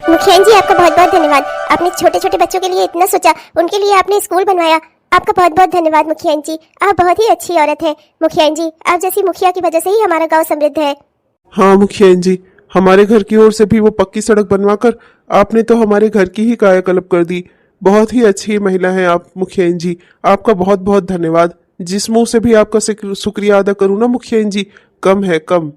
मुखिया जी, आपका बहुत बहुत धन्यवाद। आपने छोटे छोटे बच्चों के लिए इतना सोचा, उनके लिए आपने स्कूल बनवाया। आपका बहुत बहुत धन्यवाद मुखिया जी। आप बहुत ही अच्छी औरत है मुखिया जी। आप जैसी मुखिया की वजह से ही हमारा गांव समृद्ध है। हाँ मुखिया जी, हमारे घर की ओर से भी वो पक्की सड़क बनवाकर आपने तो हमारे घर की ही कायाकल्प कर दी। बहुत ही अच्छी महिला हैं आप मुखिया जी। आपका बहुत बहुत धन्यवाद। जिस मुंह से भी आपका शुक्रिया अदा करूँ ना मुखिया जी, कम है कम।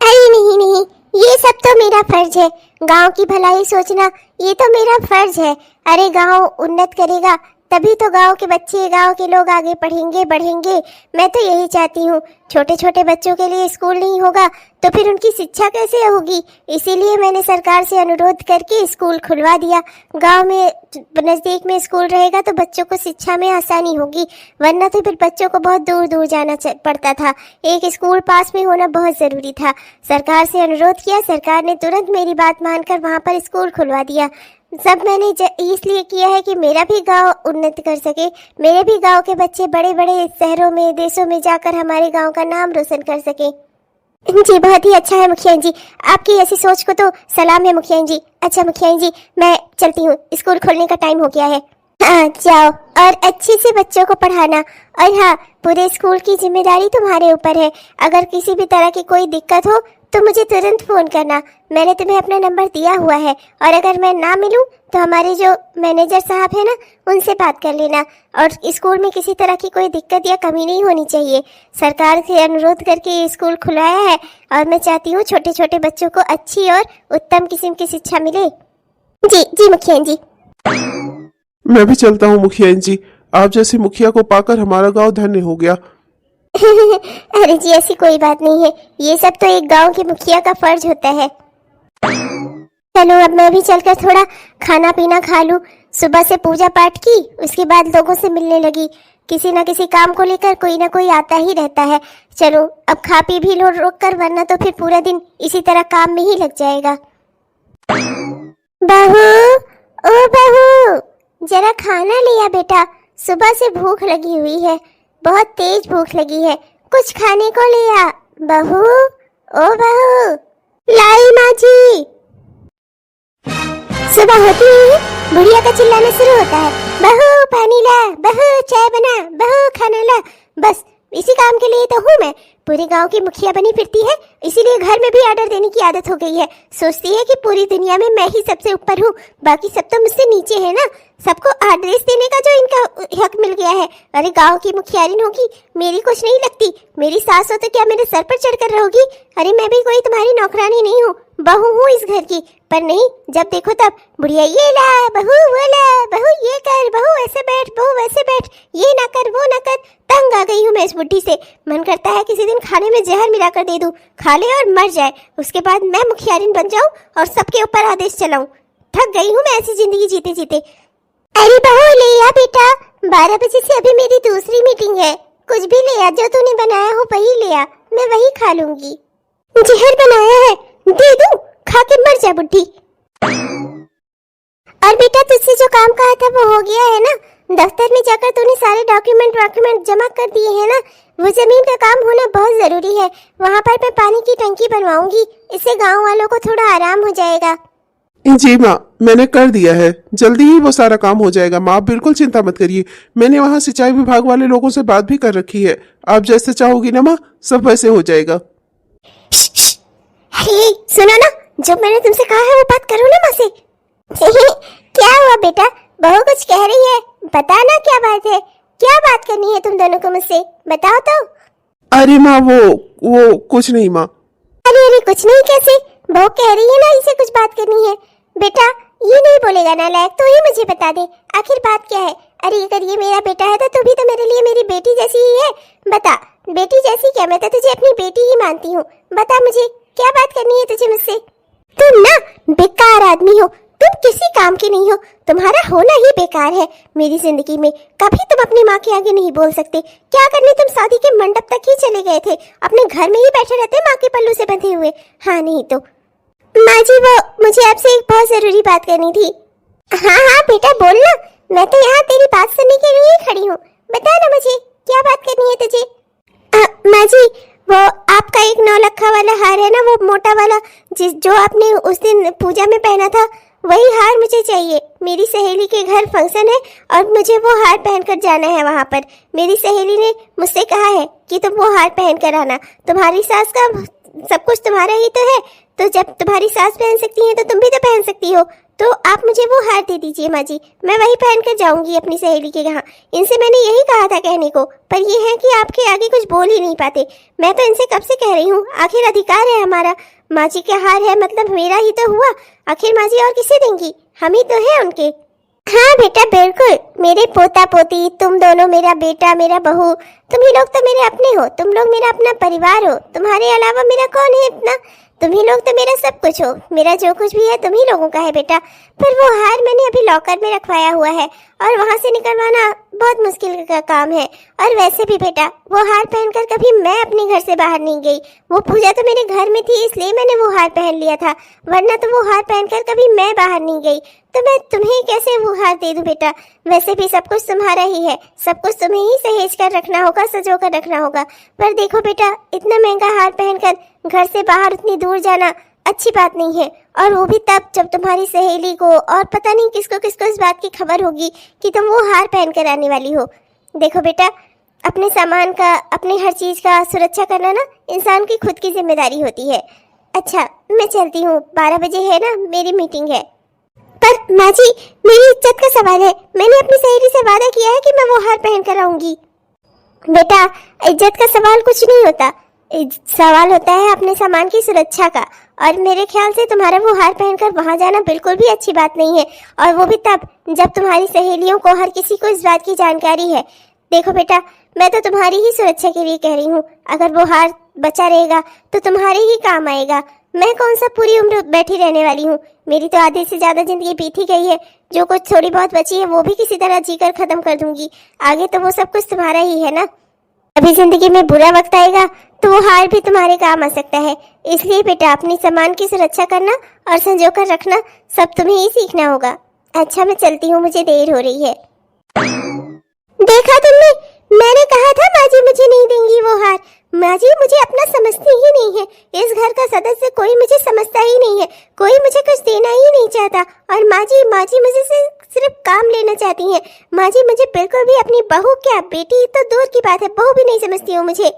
अरे नहीं नहीं, ये सब तो मेरा फर्ज है। गांव की भलाई सोचना ये तो मेरा फर्ज है। अरे गांव उन्नत करेगा तभी तो गांव के बच्चे, गांव के लोग आगे पढ़ेंगे बढ़ेंगे। मैं तो यही चाहती हूँ। छोटे छोटे बच्चों के लिए स्कूल नहीं होगा तो फिर उनकी शिक्षा कैसे होगी। इसीलिए मैंने सरकार से अनुरोध करके स्कूल खुलवा दिया। गांव में नजदीक में स्कूल रहेगा तो बच्चों को शिक्षा में आसानी होगी, वरना तो फिर बच्चों को बहुत दूर दूर जाना पड़ता था। एक स्कूल पास में होना बहुत जरूरी था। सरकार से अनुरोध किया, सरकार ने तुरंत मेरी बात मानकर वहां पर स्कूल खुलवा दिया। सब मैंने इसलिए किया है कि मेरा भी गांव उन्नति कर सके, मेरे भी गांव के बच्चे बड़े बड़े शहरों में, देशों में जाकर हमारे गांव का नाम रोशन कर सके। जी बहुत ही अच्छा है मुखिया जी, आपकी ऐसी सोच को तो सलाम है मुखिया जी। अच्छा मुखिया जी, मैं चलती हूँ, स्कूल खोलने का टाइम हो गया है। हाँ जाओ, और अच्छे से बच्चों को पढ़ाना। और हाँ, पूरे स्कूल की जिम्मेदारी तुम्हारे ऊपर है। अगर किसी भी तरह की कोई दिक्कत हो तो मुझे तुरंत फोन करना। मैंने तुम्हें अपना नंबर दिया हुआ है, और अगर मैं ना मिलूं तो हमारे जो मैनेजर साहब है ना, उनसे बात कर लेना। और स्कूल में किसी तरह की कोई दिक्कत या कमी नहीं होनी चाहिए। सरकार से अनुरोध करके ये स्कूल खुलवाया है, और मैं चाहती हूँ छोटे छोटे बच्चों को अच्छी और उत्तम किस्म की शिक्षा मिले। जी जी मुखिया जी। मैं भी चलता हूँ मुखिया जी। आप जैसी मुखिया को पाकर हमारा गांव धन्य हो गया। अरे जी, ऐसी कोई बात नहीं है। ये सब तो एक गांव के मुखिया का फर्ज होता है। चलो अब मैं भी चलकर थोड़ा खाना पीना खा लूं। सुबह से पूजा पाठ की, उसके बाद लोगों से मिलने लगी। किसी न किसी काम को लेकर कोई ना कोई आता ही रहता है। चलो अब खा पी भी लो रोक कर, वरना तो फिर पूरा दिन इसी तरह काम में ही लग जाएगा। बहू, ओ बहू, जरा खाना लिया बेटा। सुबह से भूख लगी हुई है, बहुत तेज भूख लगी है। कुछ खाने को लिया बहू, ओ बहू। लाई माँ जी। सुबह होती ही बुढ़िया का चिल्लाना शुरू होता है, बहू पानी ला, बहू चाय बना, बहू खाना ला। बस इसी काम के लिए तो हूँ मैं। पूरे गांव की मुखिया बनी फिरती है, इसीलिए घर में भी ऑर्डर देने की आदत हो गई है। सोचती है कि पूरी दुनिया में मैं ही सबसे ऊपर हूँ, बाकी सब तो मुझसे नीचे है ना। सबको आदेश देने का जो इनका हक मिल गया है। अरे गांव की मुखियारिन होगी, मेरी कुछ नहीं लगती। मेरी सास हो तो क्या मेरे सर पर चढ़कर रहोगी। अरे मैं भी कोई तुम्हारी नौकरानी नहीं हूँ, बहू हूँ इस घर की। पर नहीं, जब देखो तब बुढ़िया ये ला, बहू वो ला, बहू ये कर, बहू ऐसे बैठ, बहू वैसे बैठ, ये ना कर, वो ना कर। तंग आ गई हूँ मैं इस बुढ़ी से। मन करता है किसी दिन खाने में जहर मिलाकर दे दूं, खा ले और मर जाए। उसके बाद मैं मुखियारिन बन जाऊं और सबके ऊपर आदेश चलाऊं। थक गई हूँ मैं ऐसी जिंदगी जीते जीते। अरे बहू ले आ बेटा, 12 बजे से अभी मेरी दूसरी मीटिंग है। कुछ भी ले आ, जो तूने बनाया हो वही ले आ, मैं वही खा लूंगी। जहर बनाया है, दे दूं, खा के मर जा बुढ़ी। और बेटा तुझसे जो काम कहा था वो हो गया है ना। दफ्तर में जाकर तूने सारे डॉक्यूमेंट जमा कर दिए हैं ना। वो जमीन का काम होना बहुत जरूरी है। वहाँ पर मैं पानी की टंकी बनवाऊंगी, इससे गांव वालों को थोड़ा आराम हो जाएगा। जी माँ, मैंने कर दिया है, जल्दी ही वो सारा काम हो जाएगा। माँ आप बिल्कुल चिंता मत करिए। मैंने वहाँ सिंचाई विभाग वाले लोगों से बात भी कर रखी है। आप जैसे चाहोगी ना माँ, सब वैसे हो जाएगा। सुनो ना, जो मैंने तुमसे कहा है वो बात करो ना माँ से। क्या हुआ बेटा, बहू कुछ कह रही है, बताना क्या बात है। क्या बात करनी है तुम दोनों को मुझसे, बताओ तो। अरे माँ वो कुछ नहीं माँ। अरे कुछ नहीं कैसे, बहू कह रही है ना इसे कुछ बात करनी है। बेटा ये नहीं बोलेगा ना लायक, तो ही मुझे बता दे आखिर बात क्या है। अरे अगर ये मेरा बेटा है तो तू भी तो मेरे लिए मेरी बेटी जैसी ही है। बता, बेटी जैसी क्या, मैं तो तुझे अपनी बेटी ही मानती हूँ। बता मुझे क्या बात करनी है तुझे मुझसे। तुम ना बेकार आदमी हो, तुम किसी काम के नहीं हो। तुम्हारा होना ही बेकार है मेरी जिंदगी में। कभी तुम अपनी माँ के आगे नहीं बोल सकते। क्या करने तुम शादी के मंडप तक ही चले गए थे, अपने घर में ही बैठे रहते माँ के पल्लू से बंधे हुए। हाँ नहीं तो माँ जी, वो मुझे आपसे एक बहुत जरूरी बात करनी थी। हाँ हाँ बेटा बोल ना, मैं तो यहाँ तेरी बात सुनने के लिए ही खड़ी हूँ। बता ना मुझे क्या बात करनी है तुझे। माँ जी, वो आपका एक 9 लखा वाला हार है ना, वो मोटा वाला जो आपने उस दिन पूजा में पहना था, वही हार मुझे चाहिए। मेरी सहेली के घर फंक्शन है और मुझे वो हार पहनकर जाना है वहाँ पर। मेरी सहेली ने मुझसे कहा है कि तुम वो हार पहन कर आना। तुम्हारी सास का सब कुछ तुम्हारा ही तो है, तो जब तुम्हारी सास पहन सकती है तो तुम भी तो पहन सकती हो। तो आप मुझे वो हार दे दीजिए माँ जी, मैं वही पहन कर जाऊंगी अपनी सहेली के यहाँ। इनसे मैंने यही कहा था कहने को, पर ये है कि आपके आगे कुछ बोल ही नहीं पाते। मैं तो इनसे कब से कह रही हूँ, आखिर अधिकार है हमारा। माँ जी का हार है मतलब मेरा ही तो हुआ। आखिर माँ जी और किसे देंगी, हम ही तो हैं उनके। हाँ बेटा बिल्कुल, मेरे पोता पोती, तुम दोनों, मेरा बेटा मेरा बहू, तुम ही लोग तो मेरे अपने हो। तुम लोग मेरा अपना परिवार हो। तुम्हारे अलावा मेरा कौन है इतना? तुम ही लोग तो मेरा सब कुछ हो। मेरा जो कुछ भी है तुम ही लोगों का है बेटा। पर वो हार मैंने अभी लॉकर में रखवाया हुआ है और वहां से निकलवाना बहुत मुश्किल का काम है। और वैसे भी बेटा, वो हार पहनकर कभी मैं अपने घर से बाहर नहीं गई। वो पूजा तो मेरे घर में थी इसलिए मैंने वो हार पहन लिया था, वरना तो वो हार पहनकर कभी मैं बाहर नहीं गई। तो मैं तुम्हें कैसे वो हार दे दूं बेटा? वैसे भी सब कुछ तुम्हारा ही है, सब कुछ तुम्हें ही सहेज कर रखना होगा, सजो कर रखना होगा। पर देखो बेटा, इतना महंगा हार पहनकर घर से बाहर उतनी दूर जाना अच्छी बात नहीं है। और वो भी तब जब तुम्हारी सहेली को और पता नहीं किसको किसको इस बात की खबर होगी कि तुम वो हार पहन कर आने वाली हो। देखो बेटा, अपने सामान का, अपने हर चीज का सुरक्षा करना ना इंसान की खुद की जिम्मेदारी होती है। अच्छा मैं चलती हूँ, 12 बजे है ना मेरी मीटिंग है। पर माँ जी, मेरी इज्जत का सवाल है। मैंने अपनी सहेली से वादा किया है कि मैं वो हार पहन कर आऊंगी। बेटा, इज्जत का सवाल कुछ नहीं होता, सवाल होता है अपने सामान की सुरक्षा का। और मेरे ख्याल से तुम्हारा वो हार पहनकर वहां जाना बिल्कुल भी अच्छी बात नहीं है, और वो भी तब जब तुम्हारी सहेलियों को, हर किसी को इस बात की जानकारी है। देखो बेटा, मैं तो तुम्हारी ही सुरक्षा के लिए कह रही हूँ। अगर वो हार बचा रहेगा तो तुम्हारे ही काम आएगा। मैं कौन सा पूरी उम्र बैठी रहने वाली हूँ? मेरी तो आधे से ज्यादा जिंदगी बीत ही गई है। जो कुछ थोड़ी बहुत बची है वो भी किसी तरह जीकर खत्म कर दूंगी। आगे तो वो सब कुछ तुम्हारा ही है ना। अभी जिंदगी में बुरा वक्त आएगा तो वो हार भी तुम्हारे काम आ सकता है। इसलिए बेटा, अपने सामान की सुरक्षा करना और संजो कर रखना सब तुम्हें ही सीखना होगा। अच्छा मैं चलती हूँ, मुझे देर हो रही है। देखा तुमने, मैंने कहा था माँ जी मुझे नहीं देंगी वो हार। माँ जी मुझे अपना समझती ही नहीं है। इस घर का सदस्य कोई मुझे समझता ही नहीं है, कोई मुझे कुछ देना ही नहीं चाहता। और माँ जी मुझे से सिर्फ काम लेना चाहती हैं। माँ जी मुझे बिल्कुल भी अपनी बहू, क्या बेटी तो दूर की बात है, बहू भी नहीं समझती हो मुझे।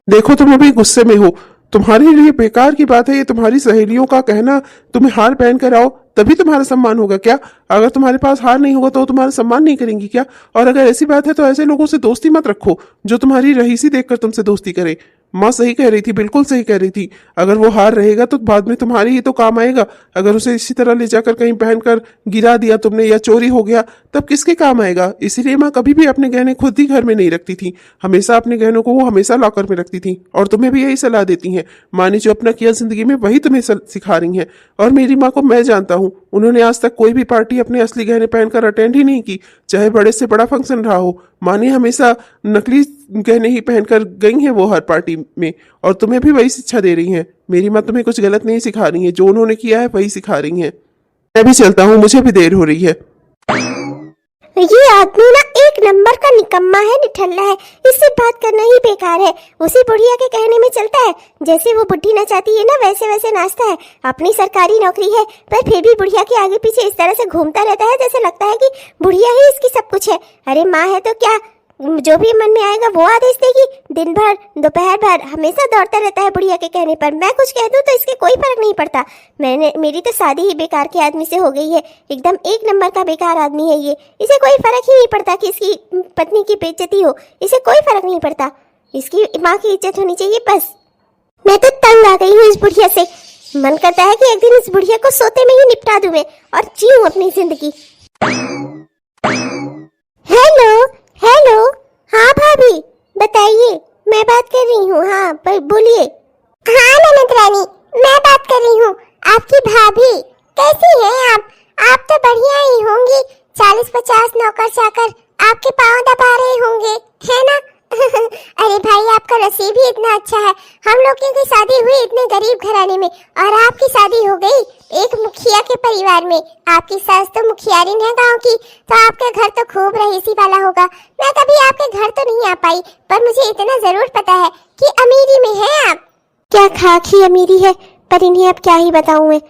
देखो तुम अभी गुस्से में हो, तुम्हारे लिए बेकार की बात है ये तुम्हारी सहेलियों का कहना। तुम्हें हार पहन कर आओ तभी तुम्हारा सम्मान होगा क्या? अगर तुम्हारे पास हार नहीं होगा तो वो तुम्हारा सम्मान नहीं करेंगी क्या? और अगर ऐसी बात है तो ऐसे लोगों से दोस्ती मत रखो जो तुम्हारी रईसी देखकर तुमसे दोस्ती करे। माँ सही कह रही थी, बिल्कुल सही कह रही थी। अगर वो हार रहेगा तो बाद में तुम्हारी ही तो काम आएगा। अगर उसे इसी तरह ले जाकर कहीं पहनकर गिरा दिया तुमने या चोरी हो गया तब किसके काम आएगा? इसीलिए माँ कभी भी अपने गहने खुद ही घर में नहीं रखती थी। हमेशा अपने गहनों को वो हमेशा लॉकर में रखती थी और तुम्हें भी यही सलाह देती हैं। माँ ने जो अपना किया जिंदगी में वही तुम्हें सिखा रही हैं। और मेरी माँ को मैं जानता हूँ, उन्होंने आज तक कोई भी पार्टी अपने असली गहने पहनकर अटेंड ही नहीं की, चाहे बड़े से बड़ा फंक्शन रहा हो। माँ ने हमेशा नकली गहने ही पहनकर गई हैं वो हर पार्टी में, और तुम्हें भी वही शिक्षा दे रही हैं। मेरी माँ तुम्हें कुछ गलत नहीं सिखा रही है, जो उन्होंने किया है वही सिखा रही हैं। मैं भी चलता हूँ, मुझे भी देर हो रही है। ये आदमी ना एक नंबर का निकम्मा है, निठल्ला है। इससे बात करना ही बेकार है। उसी बुढ़िया के कहने में चलता है, जैसे वो बुढ़ी नचाती है ना वैसे वैसे नाचता है। अपनी सरकारी नौकरी है पर फिर भी बुढ़िया के आगे पीछे इस तरह से घूमता रहता है जैसे लगता है कि बुढ़िया ही इसकी सब कुछ है। अरे माँ है तो क्या, जो भी मन में आएगा वो आदेश देगी। दिन भर दोपहर भर हमेशा दौड़ता रहता है बुढ़िया के कहने पर। मैं कुछ कह दूं तो इसके कोई फर्क नहीं पड़ता। मेरी तो शादी ही बेकार के आदमी से हो गई है। एकदम एक नंबर का बेकार आदमी है ये। इसे कोई फर्क ही नहीं पड़ता कि इसकी पत्नी की बेइज्जती हो, इसे कोई फर्क नहीं पड़ता। इसकी माँ की इज्जत होनी चाहिए बस। मैं तो तंग आ गई हूँ इस बुढ़िया से। मन करता है कि एक दिन इस बुढ़िया को सोते में ही निपटा दूं मैं और जीऊं अपनी जिंदगी। हेलो, हाँ भाभी बताइए, मैं बात कर रही हूँ। हाँ पर बोलिए। हाँ ननद रानी, मैं बात कर रही हूँ, आपकी भाभी। कैसी हैं आप? आप तो बढ़िया ही होंगी। 40-50 नौकर चाकर आपके पाँव दबा रहे होंगे, है ना? अरे भाई, आपका नसीब ही इतना अच्छा है। हम लोग की शादी हुई इतने गरीब घराने में और आपकी शादी हो गई एक मुखिया के परिवार में। आपकी सास तो मुखियारिन है गांव की, तो आपका घर तो खूब रईसी वाला होगा। मैं कभी आपके घर तो नहीं आ पाई, पर मुझे इतना जरूर पता है कि अमीरी में है आप। क्या खाकी अमीरी है, पर इन्हें अब क्या ही बताऊं मैं।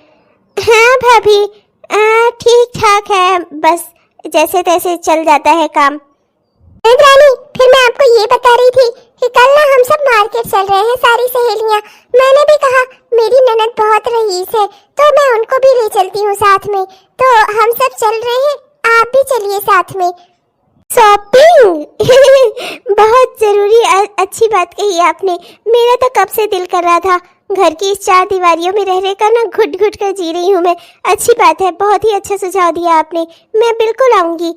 हाँ भाभी, ठीक ठाक है, बस जैसे तैसे चल जाता है काम। रानी, फिर मैं आपको ये बता रही थी कि कल ना हम सब मार्केट चल रहे हैं, सारी सहेलियां। मैंने भी कहा मेरी ननद बहुत रईस है तो मैं उनको भी ले चलती हूँ साथ में, तो हम सब चल रहे हैं, आप भी चलिए साथ में। शॉपिंग बहुत जरूरी, अच्छी बात कही आपने। मेरा तो कब से दिल कर रहा था, घर की इस चार दीवारियों में रह रहकर ना घुट घुट कर जी रही हूँ मैं। अच्छी बात है, बहुत ही अच्छा सुझाव दिया आपने, मैं बिल्कुल आऊंगी।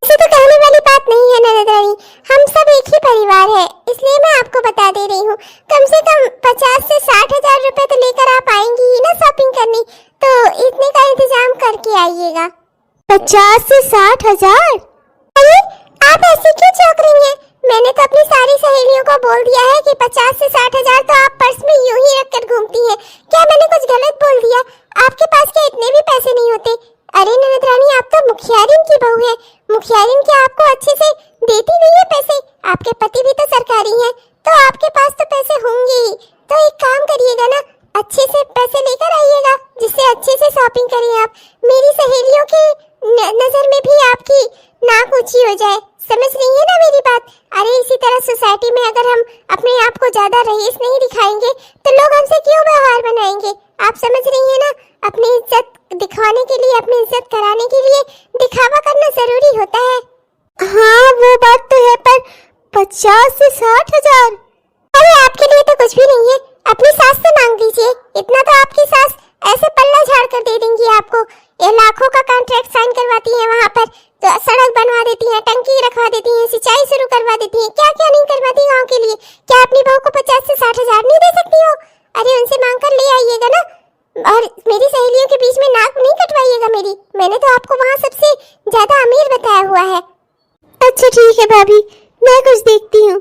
ऐसे तो कहने वाली बात नहीं है ननद रानी, हम सब एक ही परिवार है, इसलिए मैं आपको बता दे रही हूँ। कम से कम 50 से 60 हजार रुपए तो लेकर आप आएंगी ही ना शॉपिंग करनी, तो इतने का इंतजाम करके आइएगा। 50 से 60 हजार? अरे आप ऐसे क्यों चौंक रही हैं? मैंने तो अपनी सारी सहेलियों को बोल दिया है कि 50 से 60 हजार तो आप पर्स में यूं ही रखकर घूमती हैं। क्या मैंने कुछ गलत बोल दिया? आपके पास क्या इतने भी पैसे नहीं होते? अरे ननद रानी, आप तो मुखियारिन की बहू है, मुखियारिन क्या आपको अच्छे से देती नहीं है पैसे? आपके पति भी तो सरकारी हैं, तो आपके पास तो पैसे होंगे ही। तो एक काम करिएगा ना, अच्छे से पैसे लेकर आइएगा, जिससे अच्छे से शॉपिंग करें आप। मेरी सहेलियों की नजर में भी आपकी नाक ऊंची हो जाए, समझ रही है ना मेरी बात? अरे इसी तरह सोसाइटी में अगर हम अपने आप को ज्यादा रईस नहीं दिखाएंगे तो लोग हमसे क्यों व्यवहार बनाएंगे? आप समझ रही है ना? अपनी इज्जत दिखाने के लिए, अपनी इज्जत कराने के लिए दिखावा करना जरूरी होता है। हाँ वो बात तो है, पर 50 से 60 हजार? अरे आपके लिए तो कुछ भी नहीं है, अपनी सास से मांग लीजिए, इतना तो आपकी सास ऐसे पल्ला झाड़ कर दे देंगी आपको। ये लाखों का कॉन्ट्रैक्ट साइन करवाती है वहाँ पर, तो सड़क बनवा देती हैं, टंकी रखवा देती हैं, सिंचाई शुरू करवा देती हैं, क्या क्या नहीं करवाती गाँव के लिए। क्या अपनी बहू को 50 से 60 हजार नहीं दे सकती हो? अरे उनसे मांग कर ले आइएगा ना, और मेरी सहेलियों के बीच में नाक नहीं कटवाइएगा मेरी। मैंने तो आपको वहाँ सबसे ज्यादा अमीर बताया हुआ है। अच्छा ठीक है भाभी, मैं कुछ देखती हूँ।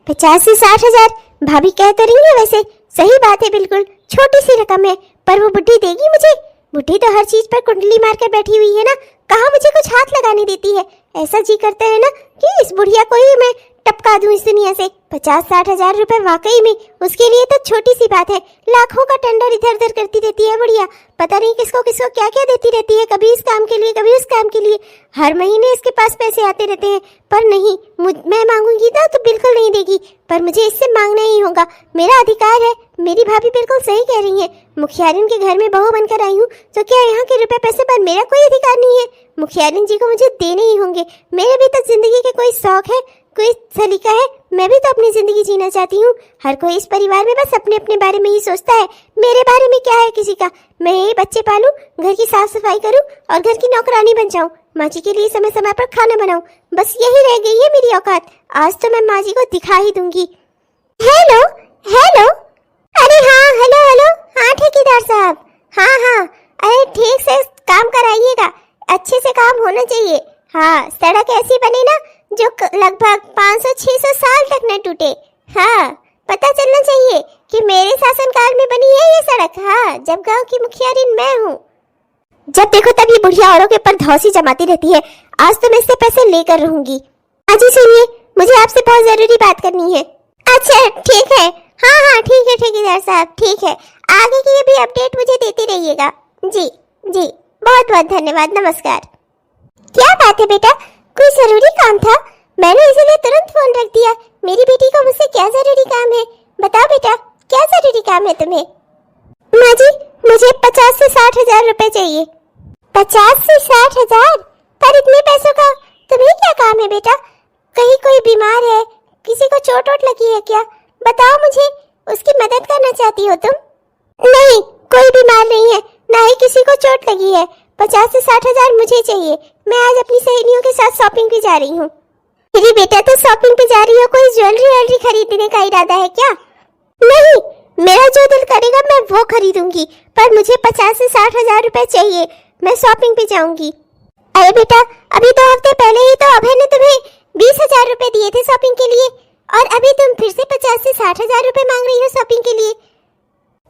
50 से 60 हजार भाभी कह तो रही है, वैसे सही बात है, बिल्कुल छोटी सी रकम है, पर वो बुढ़ी देगी मुझे? बुढ़ी तो हर चीज पर कुंडली मार कर बैठी हुई है ना, कहाँ मुझे कुछ हाथ लगाने देती है। ऐसा जी करता है ना कि इस बुढ़िया को ही मैं टपका दूं इस दुनिया से। 50-60 हजार रुपए वाकई में उसके लिए तो छोटी सी बात है, लाखों का टेंडर इधर उधर करती रहती है बुढ़िया, पता नहीं किसको किसको क्या क्या देती रहती है, कभी इस काम के लिए कभी उस काम के लिए। हर महीने इसके पास पैसे आते रहते हैं, पर नहीं, मैं मांगूंगी ना तो बिल्कुल नहीं देगी, पर मुझे इससे मांगना ही होगा, मेरा अधिकार है। मेरी भाभी बिल्कुल सही कह रही है, मुखियारिन के घर में बहू बनकर आई हूँ तो क्या यहाँ के रुपए पैसे पर मेरा कोई अधिकार नहीं है? मुखियारिन जी को मुझे देने ही होंगे। मेरे भी तो जिंदगी के कोई शौक है, कोई सलीका है, मैं भी तो अपनी जिंदगी जीना चाहती हूँ। हर कोई इस परिवार में बस अपने अपने बारे में ही सोचता है, मेरे बारे में क्या है किसी का? मैं यही बच्चे पालूं, घर की साफ सफाई करूं और घर की नौकरानी बन जाऊं, माँ जी के लिए समय समय पर खाना बनाऊं, बस यही रह गई है मेरी औकात। आज तो मैं माँ जी को दिखा ही दूंगी। हेलो हेलो, अरे हाँ हेलो हेलो, हाँ ठेकेदार साहब, हाँ हाँ, अरे ठीक से काम कराइएगा, अच्छे से काम होना चाहिए। हाँ, सड़क ऐसी बने ना जो लगभग 500-600 साल तक न टूटे। हाँ, पता चलना चाहिए कि मेरे शासनकाल में बनी है ये सड़क। हाँ, जब गांव की मुखियारिन मैं हूँ। जब देखो तब ये बुढ़िया औरों के ऊपर धौंसी जमाती रहती है। आज तो मैं इससे पैसे लेकर रहूंगी। अजी सुनिए, मुझे आपसे बहुत जरूरी बात करनी है। अच्छा ठीक है, हाँ हाँ ठीक है ठेकेदार साहब, ठीक है, आगे की ये भी अपडेट मुझे देते रहिएगा। जी जी, बहुत बहुत धन्यवाद, नमस्कार। क्या बात है बेटा, कोई जरूरी काम था? मैंने इसीलिए तुरंत फोन रख दिया। मेरी बेटी को मुझसे क्या जरूरी काम है? बताओ बेटा, क्या जरूरी काम है तुम्हें? माँ जी, मुझे 50 से 60 हजार रुपए चाहिए। 50 से 60 हजार? पर इतने पैसों का तुम्हें क्या काम है बेटा? कहीं कोई बीमार है, किसी को चोट वोट लगी है क्या? बताओ मुझे, उसकी मदद करना चाहती हो तुम? नहीं, कोई बीमार नहीं है, ना ही किसी को चोट लगी है। 50 से 60 हजार मुझे चाहिए। मैं आज अपनी सहेलियों के साथ शॉपिंग पे जा रही हूँ। मेरी बेटा तो शॉपिंग पे जा रही हो, कोई ज्वेलरी खरीदने का इरादा है क्या? नहीं, मेरा जो दिल करेगा मैं वो खरीदूंगी, पर मुझे 50 से 60 हजार रुपए चाहिए, मैं शॉपिंग पे जाऊंगी। अरे बेटा, अभी 2 हफ्ते पहले ही तो अभय ने तुम्हें 20 हजार रुपए दिए थे शॉपिंग के लिए, और अभी तुम फिर से 50 से 60 हजार रुपए मांग रही हो शॉपिंग के लिए।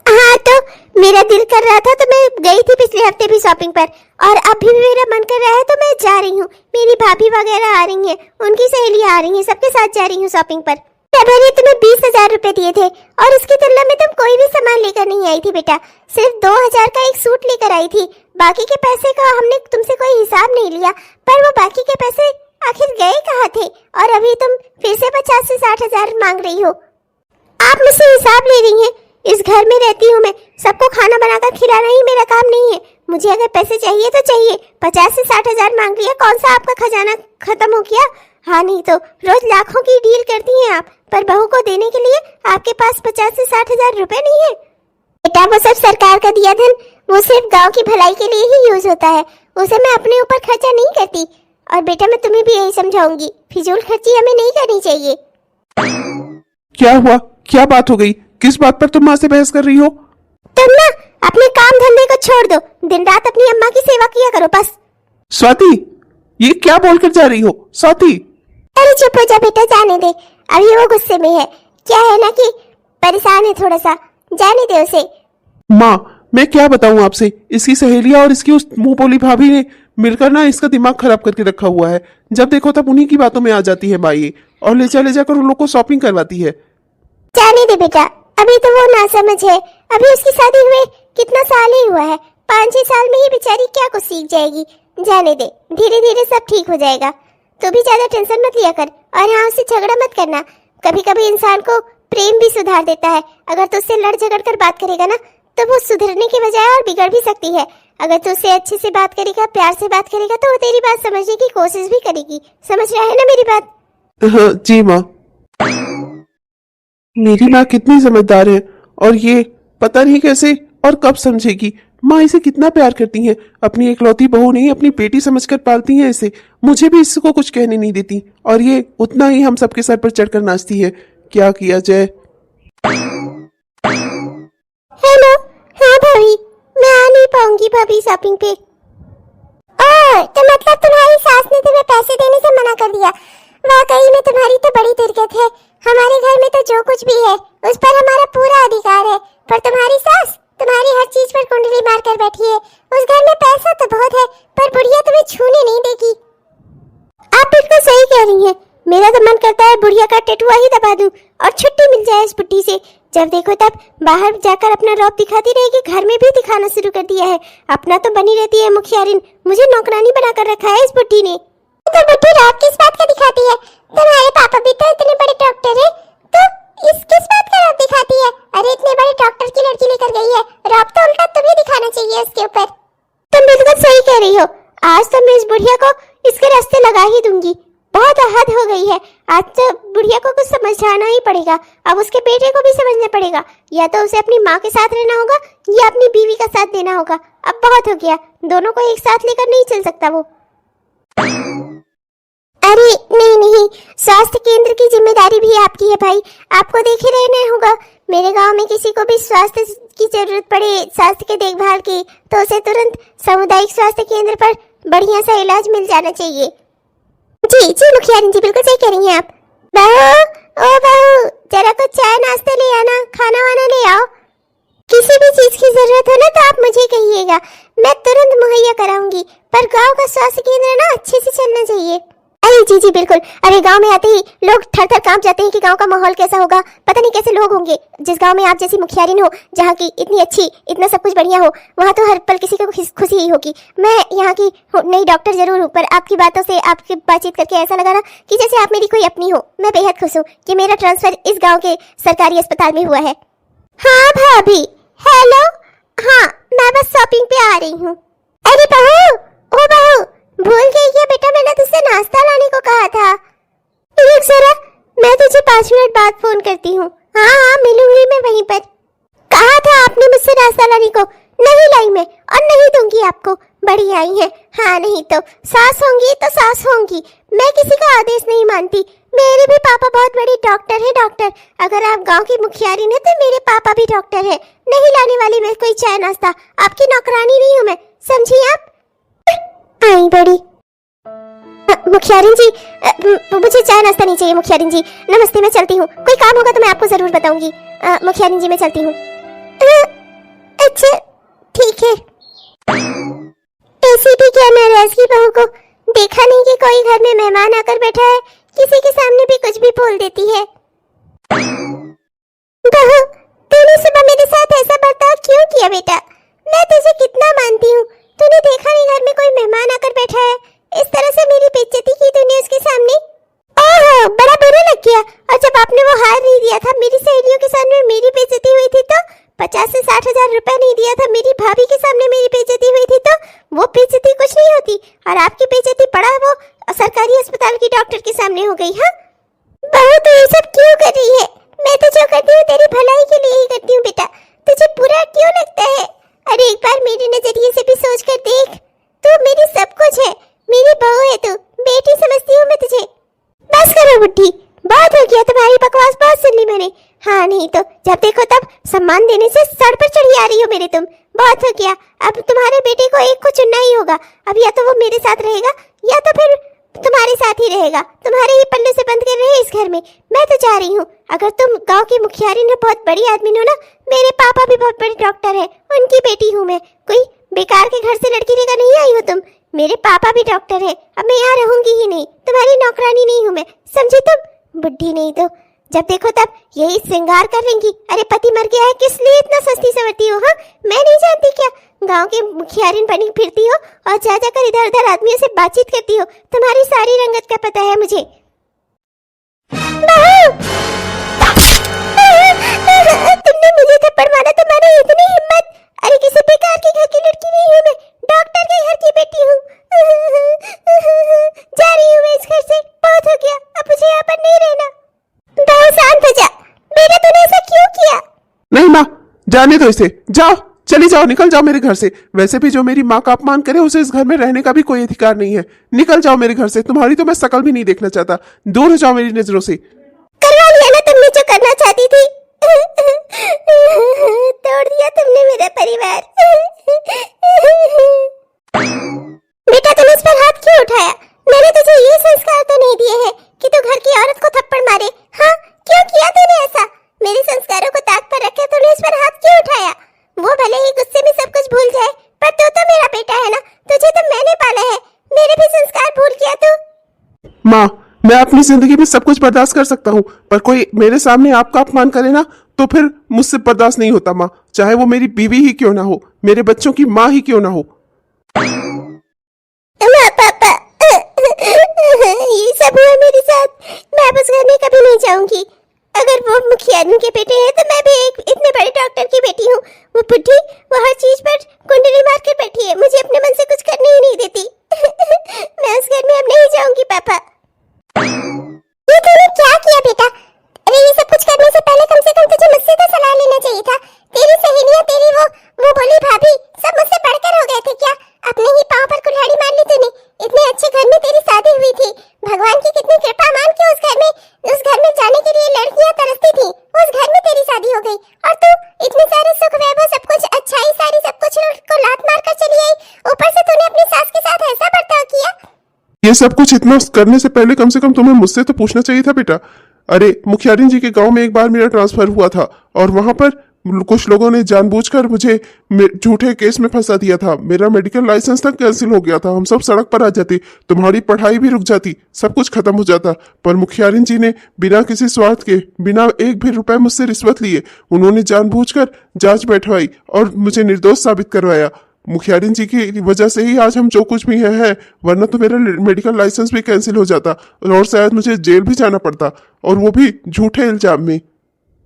हाँ, तो मेरा दिल कर रहा था तो मैं गई थी पिछले हफ्ते भी शॉपिंग पर, और अभी भी मेरा मन कर रहा है तो मैं जा रही हूँ। मेरी भाभी वगैरह आ रही हैं, उनकी सहेलियां आ रही हैं, सबके साथ जा रही हूँ शॉपिंग पर। मैंने तुम्हें 20,000 रुपए दिए थे और उसकी तुलना में तुम कोई भी सामान लेकर नहीं आई थी बेटा। सिर्फ 2,000 का एक सूट लेकर आई थी। बाकी के पैसे का हमने तुमसे कोई हिसाब नहीं लिया, पर वो बाकी के पैसे आखिर गए कहाँ थे? और अभी तुम फिर से 50 से 60,000 मांग रही हो। आप मुझसे हिसाब ले रही हैं? इस घर में रहती हूँ मैं, सबको खाना बनाकर खिलाना ही मेरा काम नहीं है। मुझे अगर पैसे चाहिए तो चाहिए। 50 से 60,000 मांग लिया, कौन सा आपका खजाना खत्म हो गया? हाँ नहीं तो रोज लाखों की डील करती हैं आप, पर बहू को देने के लिए आपके पास 50 से 60,000 रुपए नहीं है। बेटा वो सब सरकार का दिया धन, वो सिर्फ गांव की भलाई के लिए ही यूज होता है, उसे मैं अपने ऊपर खर्चा नहीं करती। और बेटा मैं तुम्हें भी यही समझाऊंगी, फिजूल खर्ची हमें नहीं करनी चाहिए। क्या हुआ? क्या बात हो गई? किस बात पर तुम माँ से बहस कर रही हो? तुम ना अपने काम धंधे को छोड़ दो, दिन रात अपनी अम्मा की सेवा किया करो बस। स्वाति, ये क्या बोलकर जा रही हो? स्वाति, अरे चुप हो जा बेटा, जाने दे, अभी वो गुस्से में है। क्या है ना कि परेशान है थोड़ा सा, जाने दे उसे। माँ मैं क्या बताऊं आपसे, इसकी सहेलियां और इसकी उस मुंह बोली भाभी ने मिलकर ना इसका दिमाग खराब करके रखा हुआ है। जब देखो तब उन्हीं की बातों में आ जाती है माँ ये, और ले जाकर उन लोग को शॉपिंग करवाती है। जाने दे बेटा, अभी तो वो ना समझ है, अभी उसकी शादी हुए कितना साल ही हुआ है, 5-6 साल में ही बेचारी क्या कुछ सीख जाएगी। जाने दे, धीरे धीरे सब ठीक हो जाएगा। तू भी ज्यादा टेंशन मत लिया कर, और हाँ उससे झगड़ा मत करना। कभी कभी इंसान को प्रेम भी सुधार देता है। अगर तू उससे लड़ झगड़ कर बात करेगा ना तो वो सुधरने के बजाय और बिगड़ भी सकती है। अगर तू उससे अच्छे से बात करेगा, प्यार से बात करेगा, तो वो तेरी बात समझने की कोशिश भी करेगी। समझ रहा है ना मेरी बात? हाँ जी माँ। मेरी माँ कितनी समझदार है, और ये पता नहीं कैसे और कब समझेगी। माँ इसे कितना प्यार करती हैं, अपनी इकलौती बहू नहीं अपनी बेटी समझकर पालती हैं इसे। मुझे भी इसको कुछ कहने नहीं देती, और ये उतना ही हम सबके सर पर चढ़कर नाचती है। क्या किया जाए? हेलो, हाँ भाभी, मैं आ नहीं पाऊंगी भाभी शॉपिंग पे। तो मतलब तुम्हारी सास ने तुम्हें पैसे देने से मना कर दिया? वाकई में तुम्हारी तो बड़ी दिक्कत है। हमारे घर में तो जो कुछ भी है उस पर हमारा पूरा अधिकार है, पर तुम्हारी सास तुम्हारी हर चीज पर कुंडली मार कर बैठी है। उस घर में पैसा तो बहुत है, पर बुढ़िया तुम्हें छूने नहीं देगी। आप बिल्कुल सही कह रही हैं। मेरा तो मन करता है बुढ़िया का टेटुआ ही दबा दूं और छुट्टी मिल जाए इस बुढ़ी से। जब देखो तब बाहर जाकर अपना रौब दिखाती रहेगी, घर में भी दिखाना शुरू कर दिया है। अपना तो बनी रहती है मुखियारिन, मुझे नौकरानी बनाकर रखा है इस बुढ़ी ने। तो बुढ़ी रौब किस बात का दिखाती है? तुम्हारे पापा भी तो इतने बड़े डॉक्टर है, तो इस किस बात का रौब दिखाती है? अरे इतने बड़े डॉक्टर की लड़की लेकर गई है, रौब तो उल्टा तुम्हें दिखाना चाहिए उसके ऊपर। तुम बिल्कुल सही कह रही हो। आज तो मैं इस बुढ़िया को इसके रास्ते लगा ही दूंगी। बहुत हद हो गई है। आज तो बुढ़िया को कुछ समझाना ही पड़ेगा। अब उसके बेटे को भी समझना पड़ेगा, या तो उसे अपनी माँ के साथ रहना होगा या अपनी बीवी का साथ देना होगा। अब बहुत हो गया, दोनों को एक साथ लेकर नहीं चल सकता वो। अरे नहीं नहीं, स्वास्थ्य केंद्र की जिम्मेदारी भी आपकी है भाई, आपको देखे रहना होगा। मेरे गांव में किसी को भी स्वास्थ्य की जरूरत पड़े, स्वास्थ्य के देखभाल की, तो उसे तुरंत सामुदायिक स्वास्थ्य केंद्र पर बढ़िया सा इलाज मिल जाना चाहिए। जी जी मुखियारिन जी, बिल्कुल सही कह रही हैं आप। बहू, ओ बहू, जरा कुछ चाय नाश्ता ले आना, खाना वाना ले आओ। किसी भी चीज की जरूरत हो ना तो आप मुझे कहिएगा, मैं तुरंत मुहैया कराऊंगी। पर गांव का स्वास्थ्य केंद्र ना अच्छे से चलना चाहिए। अरे जी जी बिल्कुल। अरे गांव में आते ही लोग थर थर कांप जाते हैं कि गांव का माहौल कैसा होगा, पता नहीं कैसे लोग होंगे। जिस गांव में आप जैसी मुखियारिन हो, जहाँ की इतनी अच्छी, इतना सब कुछ बढ़िया हो, वहाँ तो हर पल किसी को खुशी ही होगी। मैं यहाँ की नई डॉक्टर जरूर हूँ, पर आपकी बातों से, आपकी बातचीत करके ऐसा लगा ना कि जैसे आप मेरी कोई अपनी हो। मैं बेहद खुश हूँ कि मेरा ट्रांसफर इस गाँव के सरकारी अस्पताल में हुआ है। हाँ भाभी, हेलो, हाँ मैं बस शॉपिंग पे आ रही हूँ। अरे बहू, ओ बहू, भूल गई क्या बेटा, मैंने तुझसे नाश्ता लाने को कहा था। रुक जरा, मैं तुझे 5 मिनट बाद फोन करती हूँ। हाँ हाँ मिलूंगी मैं वहीं पर। कहा था आपने मुझसे नाश्ता लाने को, नहीं लाई मैं, और नहीं दूंगी आपको। बड़ी आई है, हाँ नहीं तो सास होंगी तो सास होंगी। मैं किसी का आदेश नहीं मानती। मेरे भी पापा बहुत बड़े डॉक्टर है, डॉक्टर। अगर आप गांव की मुखियारिन है तो मेरे पापा भी डॉक्टर है। नहीं लाने वाली मैं कोई चाय नाश्ता, आपकी नौकरानी नहीं हूँ मैं, समझी आप? आई बड़ी मुखियारिन जी, मुझे चाय नाश्ता नहीं चाहिए मुखियारिन जी। नमस्ते, मैं चलती हूँ। कोई काम होगा तो मैं आपको जरूर बताऊंगी। मुखियारिन जी मैं चलती हूँ। अच्छा ठीक है। ऐसी भी क्या नाराज की बहू को देखा नहीं कि कोई घर में मेहमान आकर बैठा है, किसी के सामने भी कुछ भी बोल देती है। बहू, तूने सुबह मेरे साथ ऐसा बर्ताव क्यों किया बेटा? मैं तुझे कितना मानती हूँ। तूने देखा नहीं घर में कोई मेहमान आकर बैठा है, इस तरह से मेरी बेइज्जती की तूने उसके सामने। ओहो, बड़ा बुरा लग गया। और जब आपने वो हार नहीं दिया था, मेरी सहेलियों के सामने मेरी बेइज्जती हुई थी, तो 50 से 60 हजार रुपए नहीं दिया था, मेरी भाभी के सामने मेरी बेइज्जती हुई थी, तो वो बेइज्जती कुछ नहीं होती। और आपकी बेइज्जती पड़ा वो सरकारी अस्पताल की डॉक्टर के सामने हो गई। हाँ बहू, तो ये सब क्यों कर रही है? मैं तो जो करती हूँ तेरी भलाई के लिए ही करती हूँ बेटा। तुझे बुरा क्यों लगता है? अरे एक बार मेरे नजरिए से भी सोच कर देख। तू मेरी सब कुछ है, मेरी बहू है, तू बेटी समझती हूँ मैं तुझे। बस करो बुड्ढी, बहुत हो गया, तुम्हारी बकवास बहुत सुन ली मैंने। हाँ नहीं तो जब देखो तब सम्मान देने से सर पर चढ़ी आ रही हो मेरे तुम। बहुत हो गया, अब तुम्हारे बेटे को एक को चुनना ही होगा। अब या तो वो मेरे साथ रहेगा या तो फिर तुम्हारे साथ ही रहेगा। तुम्हारे ही पल्ले से बंद कर रहे हैं इस घर में। मैं तो जा रही हूँ। अगर तुम गांव की मुखियारी ने बहुत बड़ी आदमी हो ना, मेरे पापा भी बहुत बड़े डॉक्टर हैं, उनकी बेटी हूँ मैं। कोई बेकार के घर से लड़की लेकर नहीं आई हो तुम। मेरे पापा भी डॉक्टर हैं। अब मैं यहाँ रहूंगी ही नहीं, तुम्हारी नौकरानी नहीं हूँ मैं, समझी तुम? बुढ़ी नहीं तो जब देखो तब यही श्रृंगार कर लेंगी। अरे पति मर गया है, किस लिए इतना सस्ती सवरती हो? हाँ मैं नहीं जानती क्या गांव के मुखियारिन बनी फिरती हो और जा जाकर इधर उधर आदमियों से बातचीत करती हो? तुम्हारी सारी रंगत का पता है मुझे। तुमने मुझे थप्पड़ मारा, तुम्हारी इतनी हिम्मत? अरे किसी बेकार के घर की लड़की नहीं हूँ मैं, डॉक्टर के घर की बेटी हूँ। जा रही हूँ मैं इस घर से, बहुत हो गया, अब मुझे यहाँ पर नहीं रहना। बहुत शांत हो जा बेटा, तूने ऐसा क्यों किया? नहीं माँ, जाने दो इसे, जाओ, चली जाओ, निकल जाओ मेरे घर से। वैसे भी जो मेरी माँ का अपमान करे उसे इस घर में रहने का भी कोई अधिकार नहीं है। निकल जाओ मेरे घर से, तुम्हारी तो मैं शकल भी नहीं देखना चाहता। दूर हो जाओ मेरी नजरों से। करवा लिया ना तुमने जो करना चाहती थी। तोड़ दिया तुमने मेरा परिवार। बेटा तुमने इस पर हाथ क्यों उठाया? मैंने तुझे ये संस्कार तो नहीं दिए हैं कि तू घर की औरत को थप्पड़ मारे। हाँ क्यों किया तूने ऐसा? मेरे संस्कारों को ताक पर रखे तुमने इस पर हाथ क्यों उठाया? वो भले ही गुस्से में सब कुछ भूल जाए, पर तू तो मेरा बेटा है ना, तुझे तो मैंने पाला है। मेरे भी संस्कार भूल गया तू? माँ, मैं अपनी जिंदगी में सब कुछ बर्दाश्त कर सकता हूँ, पर कोई मेरे सामने आपका अपमान करे ना तो फिर मुझसे बर्दाश्त नहीं होता माँ, चाहे वो मेरी बीवी ही क्यों ना हो, मेरे बच्चों की माँ ही क्यों ना हो। पापा ये सब हुआ मेरे साथ, मैं अब उस घर में कभी नहीं जाऊंगी। अगर वो मुखियारिन के बेटे हैं तो मैं भी एक इतने बड़े डॉक्टर की बेटी हूँ। वो बुढ़ी वो हर चीज पर कुंडली मार कर बैठी है, मुझे अपने मन से कुछ करने ही नहीं देती। मैं उस घर में अब नहीं जाऊंगी पापा। ये तूने क्या किया बेटा? अरे ये सब कुछ करने से पहले कम से कम तुझे मुझसे तो सलाह लेना चाहिए था। तेरी सहेलियां, तेरी वो बोली भाभी सब मुझसे बढ़कर हो गए थे क्या? अपने ही पांव पर कुल्हाड़ी मार ली तूने। इतने अच्छे घर में तेरी शादी हुई थी, भगवान की कितनी कृपा मान के उस घर में जाने के लिए लड़कियां तरसती थी, उस घर में तेरी शादी हो गई और तू इतने सारे सुख वैभव सब कुछ अच्छाई सारी सब कुछ को लात मार कर चली आई। ऊपर से तूने अपनी सास के साथ ऐसा बर्ताव किया। ये सब कुछ इतना करने से पहले कम से कम तुम्हें मुझसे तो पूछना चाहिए था बेटा। अरे मुखियारिन जी के गांव में एक बार मेरा ट्रांसफर हुआ था और वहां पर कुछ लोगों ने जानबूझकर मुझे झूठे केस में फंसा दिया था। मेरा मेडिकल लाइसेंस तक कैंसिल हो गया था, हम सब सड़क पर आ जाते, तुम्हारी पढ़ाई भी रुक जाती, सब कुछ खत्म हो जाता। पर मुखियारिन जी ने बिना किसी स्वार्थ के, बिना एक भी रुपए मुझसे रिश्वत लिए, उन्होंने जानबूझकर जांच बैठवाई और मुझे निर्दोष साबित करवाया। मुखियारिन जी की वजह से ही आज हम जो कुछ भी हैं, वरना तो मेरा मेडिकल लाइसेंस भी कैंसिल हो जाता और शायद मुझे जेल भी जाना पड़ता, और वो भी झूठे इल्जाम में।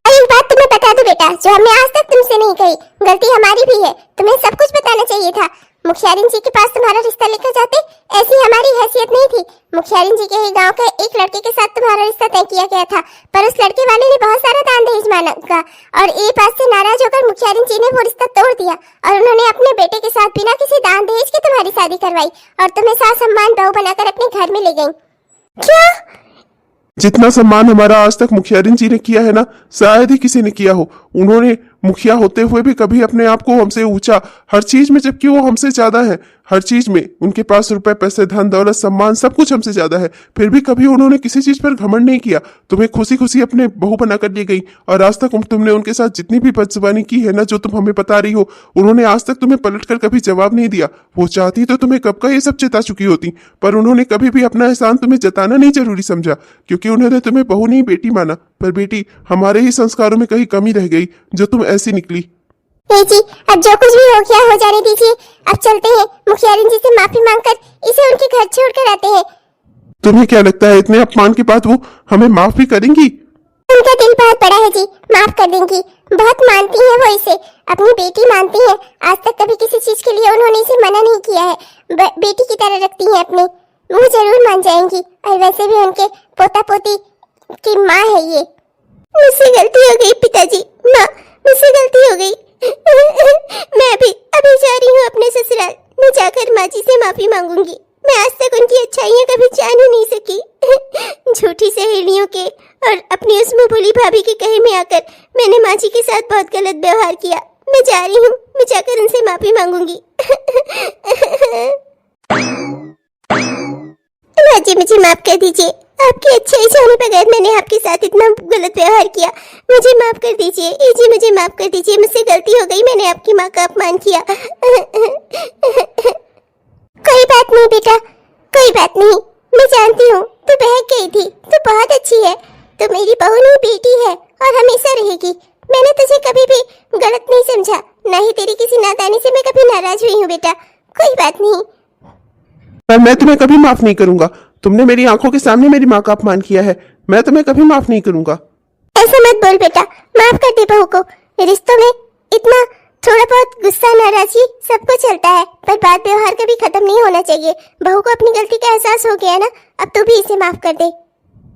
एक बात तुम्हें बता दूं बेटा, जो हमने आज तक तुमसे नहीं कही, गलती हमारी भी है। तुम्हें सब कुछ बताना चाहिए था। मुखियारिन जी के पास तुम्हारा रिश्ता लेकर जाते, ऐसी हमारी हैसियत नहीं थी। मुखियारिन जी के ही गांव के एक लड़के के साथ तुम्हारा रिश्ता तय किया गया था, पर उस लड़के वाले ने बहुत सारा दान दहेज मांगा और ये बात से नाराज होकर मुखियारिन जी ने वो रिश्ता तोड़ दिया और उन्होंने अपने बेटे के साथ बिना किसी दान दहेज के तुम्हारी शादी करवाई और तुम्हें सास सम्मान बहू बनाकर अपने घर में ले गई। क्या? जितना सम्मान हमारा आज तक मुखियारिन जी ने किया है ना, शायद ही किसी ने किया हो। उन्होंने मुखिया होते हुए भी कभी अपने आप को हमसे ऊंचा, हर चीज में, जबकि वो हमसे ज्यादा है, हर चीज में उनके पास रुपए पैसे धन दौलत सम्मान सब कुछ हमसे ज्यादा है, फिर भी कभी उन्होंने किसी चीज पर घमंड नहीं किया। तुम्हें खुशी खुशी अपने बहू बनाकर ले गई और आज तक तुमने उनके साथ जितनी भी बदजुबानी की है ना, जो तुम हमें बता रही हो, उन्होंने आज तक तुम्हें पलटकर कभी जवाब नहीं दिया। वो चाहती तो तुम्हें कब का ये सब चिता चुकी होती, पर उन्होंने कभी भी अपना एहसान तुम्हें जताना नहीं जरूरी समझा, क्योंकि उन्होंने तुम्हें बहू नहीं बेटी माना। पर बेटी, हमारे ही संस्कारों में कहीं कमी रह गई जो तुम ऐसी निकली। जी, अब जो कुछ भी हो गया हो जाने दीजिए। अब चलते हैं, मुखिया जी से माफी मांगकर इसे उनके घर छोड़कर आते हैं। तुम्हें क्या लगता है इतने अपमान के बाद वो हमें माफ भी करेंगी? उनका दिल बहुत बड़ा है जी, माफ कर देंगी। बहुत मानती है वो इसे, अपनी बेटी मानती है। आज तक कभी किसी चीज के लिए उन्होंने इसे मना नहीं किया है, बेटी की तरह रखती है अपने। वो जरूर मान जाएंगी, और वैसे भी उनके पोता पोती की माँ है ये। मुझसे गलती हो गई पिताजी, माँ मुझसे गलती हो गई। मैं अभी जा रही हूँ अपने ससुराल। मैं जाकर माँ जी से माफी मांगूंगी। मैं आज तक उनकी अच्छाइयाँ कभी जान ही नहीं सकी। झूठी सहेलियों के और अपनी उस मुंहबोली भाभी के कहे में आकर मैंने माँ जी के साथ बहुत गलत व्यवहार किया। मैं जा रही हूँ, मैं जाकर उनसे माफी मांगूंगी। माँ जी मुझे माफ कर दीजिए, आपकी अच्छाई जाने बगैर मैंने आपके साथ इतना गलत व्यवहार किया। मुझे माफ कर दीजिए जी, मुझे माफ कर दीजिए। मुझसे गलती हो गई, मैंने आपकी माँ का अपमान किया। कोई बात नहीं बेटा, कोई बात नहीं। मैं जानती हूँ तू बहक गई थी, तू बहुत अच्छी है। तू मेरी बहू नहीं बेटी है और हमेशा रहेगी। मैंने तुझे कभी भी गलत नहीं समझा, ना ही तेरी किसी नादानी से मैं कभी नाराज हुई हूँ बेटा। कोई बात नहीं। पर मैं तुम्हें कभी माफ नहीं करूंगा। तुमने मेरी आंखों के सामने मेरी माँ का अपमान किया है, मैं तुम्हें कभी माफ नहीं करूंगा। ऐसा मत बोल बेटा, माफ कर दे बहू को। रिश्तों में इतना थोड़ा बहुत गुस्सा नाराजगी सबको चलता है, पर बात व्यवहार कभी खत्म नहीं होना चाहिए। बहू को अपनी गलती का एहसास हो गया ना, अब तू भी इसे माफ कर दे।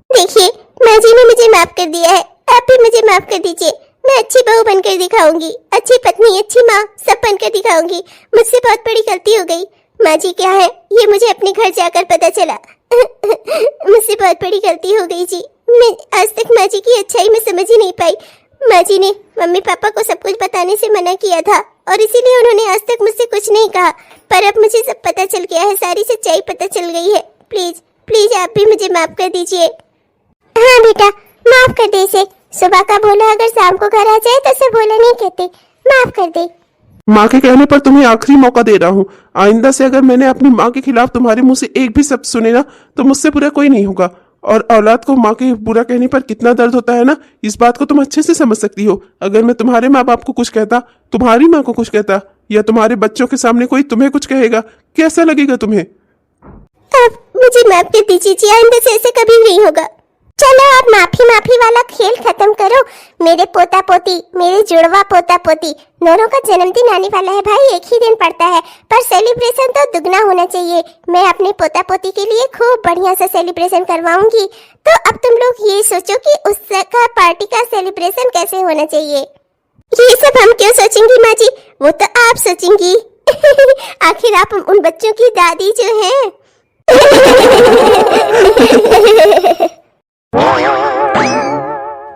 देखिए, माँ जी ने मुझे माफ कर दिया है, आप भी मुझे माफ कर दीजिए। मैं अच्छी बहू बनकर दिखाऊंगी, अच्छी पत्नी, अच्छी माँ सब बनकर दिखाऊंगी। मुझसे बहुत बड़ी गलती हो गई। माँ जी क्या है ये मुझे अपने घर जाकर पता चला। मुझसे बहुत बड़ी गलती हो गई जी। मैं आज तक माँ जी की अच्छाई में समझ ही नहीं पाई। माँ जी ने मम्मी पापा को सब कुछ बताने से मना किया था और इसीलिए उन्होंने आज तक मुझसे कुछ नहीं कहा, पर अब मुझे सब पता चल गया है, सारी सच्चाई पता चल गई है। प्लीज प्लीज आप भी मुझे माफ कर दीजिए। हाँ बेटा, माफ कर दे इसे। सुबह का बोला अगर शाम को घर आ जाए तो उसे बोला नहीं कहते। माफ कर दे। माँ के कहने पर तुम्हें आखिरी मौका दे रहा हूँ। आइंदा से अगर मैंने अपनी माँ के खिलाफ तुम्हारे मुंह से एक भी शब्द सुने ना, तो मुझसे बुरा कोई नहीं होगा। और औलाद को माँ के बुरा कहने पर कितना दर्द होता है ना, इस बात को तुम अच्छे से समझ सकती हो। अगर मैं तुम्हारे माँ बाप को कुछ कहता, तुम्हारी माँ को कुछ कहता, या तुम्हारे बच्चों के सामने कोई तुम्हें कुछ कहेगा, कैसा लगेगा तुम्हें? आप मुझे माफ कर दीजिए जी, आइंदा से ऐसा कभी नहीं होगा। चलो आप माफी वाला खेल खत्म करो। मेरे पोता पोती, मेरे जुड़वा पोता पोती दोनों का जन्मदिन आने वाला है भाई। एक ही दिन पड़ता है, पर सेलिब्रेशन तो दुगना होना चाहिए। मैं अपने पोता पोती के लिए खूब बढ़िया से सेलिब्रेशन करवाऊंगी। तो अब तुम लोग ये सोचो कि उसका पार्टी का सेलिब्रेशन कैसे होना चाहिए। ये सब हम क्यों सोचेंगी माँ जी, वो तो आप सोचेंगी। आखिर आप उन बच्चों की दादी जो है।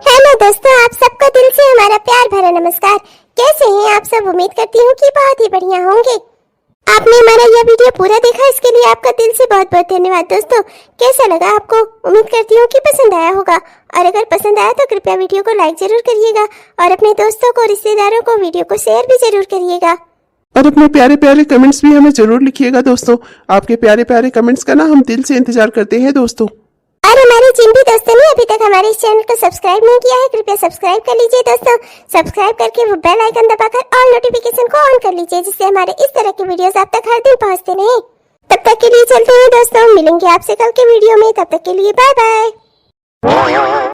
हेलो दोस्तों, आप सबको दिल से हमारा प्यार भरा नमस्कार। कैसे हैं आप सब? उम्मीद करती हूँ कि बहुत ही बढ़िया होंगे। आपने हमारा यह वीडियो पूरा देखा, इसके लिए आपका दिल से बहुत बहुत धन्यवाद। दोस्तों कैसा लगा आपको? उम्मीद करती हूँ कि पसंद आया होगा, और अगर पसंद आया तो कृपया वीडियो को लाइक जरूर करिएगा और अपने दोस्तों को, रिश्तेदारों को वीडियो को शेयर भी जरूर करिएगा। और अपने प्यारे प्यारे कमेंट्स भी हमें जरूर लिखिएगा दोस्तों। आपके प्यारे प्यारे कमेंट्स का ना हम दिल से इंतजार करते हैं दोस्तों। और हमारे जिन भी दोस्तों ने अभी तक हमारे इस चैनल को सब्सक्राइब नहीं किया है, कृपया सब्सक्राइब कर लीजिए दोस्तों। सब्सक्राइब करके वो बेल आइकन दबाकर ऑल नोटिफिकेशन को ऑन कर लीजिए, जिससे हमारे इस तरह के वीडियोस आप तक हर दिन पहुंचते रहें। तब तक के लिए चलते हैं दोस्तों, मिलेंगे आपसे कल के वीडियो में। तब तक के लिए बाय बाय।